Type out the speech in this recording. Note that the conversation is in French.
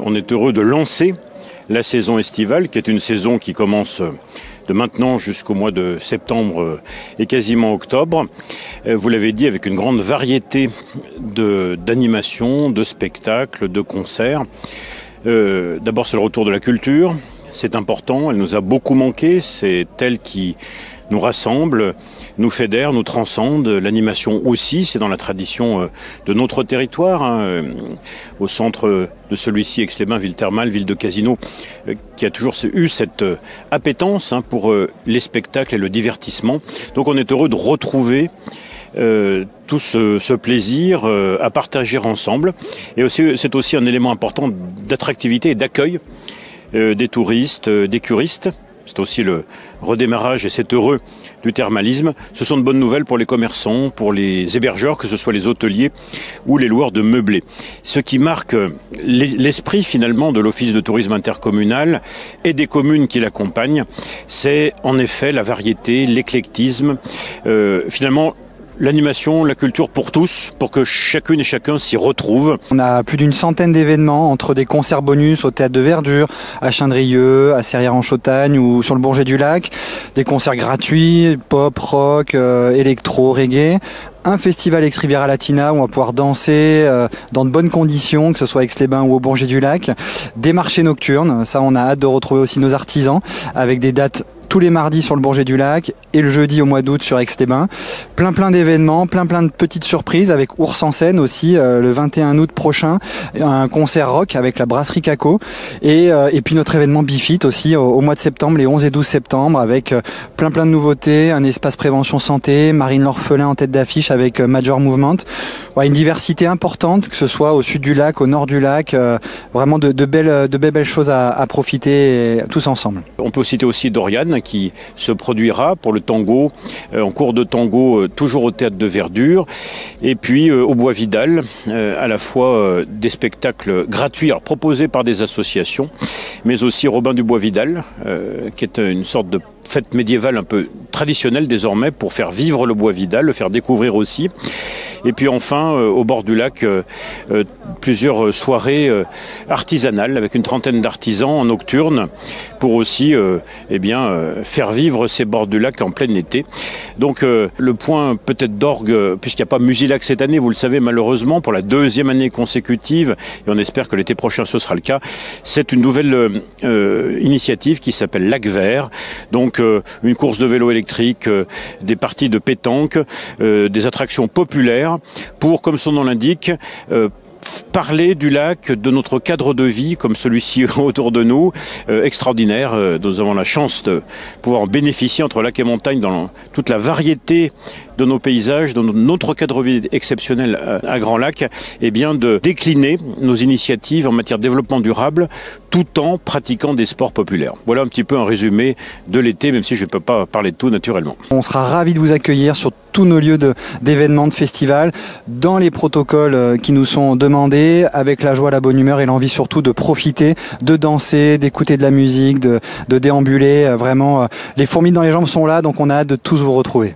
On est heureux de lancer la saison estivale, qui est une saison qui commence de maintenant jusqu'au mois de septembre et quasiment octobre. Vous l'avez dit, avec une grande variété d'animations, de spectacles, de concerts. D'abord, c'est le retour de la culture. C'est important, elle nous a beaucoup manqué. C'est elle qui nous rassemble, nous fédère, nous transcende. L'animation aussi, c'est dans la tradition de notre territoire. Au centre de celui-ci, Aix-les-Bains, ville thermale, ville de casino, qui a toujours eu cette appétence pour les spectacles et le divertissement. Donc on est heureux de retrouver tout ce plaisir à partager ensemble. Et aussi, c'est aussi un élément important d'attractivité et d'accueil des touristes, des curistes. C'est aussi le redémarrage, et c'est heureux, du thermalisme. Ce sont de bonnes nouvelles pour les commerçants, pour les hébergeurs, que ce soit les hôteliers ou les loueurs de meublés. Ce qui marque l'esprit finalement de l'Office de tourisme intercommunal et des communes qui l'accompagnent, c'est en effet la variété, l'éclectisme, finalement l'animation, la culture pour tous, pour que chacune et chacun s'y retrouve. On a plus d'une centaine d'événements, entre des concerts bonus au Théâtre de Verdure, à Chindrieux, à Serrières-en-Chautagne ou sur le Bourget du Lac, des concerts gratuits, pop, rock, électro, reggae. Un festival Aix-Riviera Latina où on va pouvoir danser dans de bonnes conditions, que ce soit à Aix-les-Bains ou au Bourget du Lac. Des marchés nocturnes, ça on a hâte de retrouver aussi nos artisans, avec des dates tous les mardis sur le Bourget du Lac et le jeudi au mois d'août sur Aix-les-Bains. Plein d'événements, plein de petites surprises avec Ours en scène aussi le 21 août prochain, un concert rock avec la brasserie Caco et puis notre événement Bifit aussi au mois de septembre, les 11 et 12 septembre, avec plein de nouveautés, un espace prévention santé, Marine L'Orphelin en tête d'affiche avec Major Movement. Ouais, une diversité importante, que ce soit au sud du lac, au nord du lac, vraiment de belles choses à profiter tous ensemble. On peut citer aussi Dorian qui se produira pour le tango, en cours de tango toujours au Théâtre de Verdure, et puis au Bois Vidal, à la fois des spectacles gratuits proposés par des associations, mais aussi Robin du Bois Vidal, qui est une sorte de fête médiévale un peu traditionnelle désormais pour faire vivre le Bois Vidal, le faire découvrir aussi. Et puis enfin, au bord du lac, plusieurs soirées artisanales avec une trentaine d'artisans en nocturne pour aussi faire vivre ces bords du lac en plein été. Donc le point peut-être d'orgue, puisqu'il n'y a pas Musilac cette année, vous le savez malheureusement, pour la deuxième année consécutive, et on espère que l'été prochain ce sera le cas, c'est une nouvelle initiative qui s'appelle Lac Vert. Donc une course de vélo électrique, des parties de pétanque, des attractions populaires pour, comme son nom l'indique, parler du lac, de notre cadre de vie comme celui-ci autour de nous, extraordinaire. Nous avons la chance de pouvoir en bénéficier entre lac et montagne dans toute la variété de nos paysages, de notre cadre de vie exceptionnel à Grand Lac, et bien de décliner nos initiatives en matière de développement durable tout en pratiquant des sports populaires. Voilà un petit peu un résumé de l'été, même si je ne peux pas parler de tout naturellement. On sera ravis de vous accueillir sur tous nos lieux d'événements, de festivals, dans les protocoles qui nous sont demandés, avec la joie, la bonne humeur et l'envie surtout de profiter, de danser, d'écouter de la musique, de déambuler. Vraiment, les fourmis dans les jambes sont là, donc on a hâte de tous vous retrouver.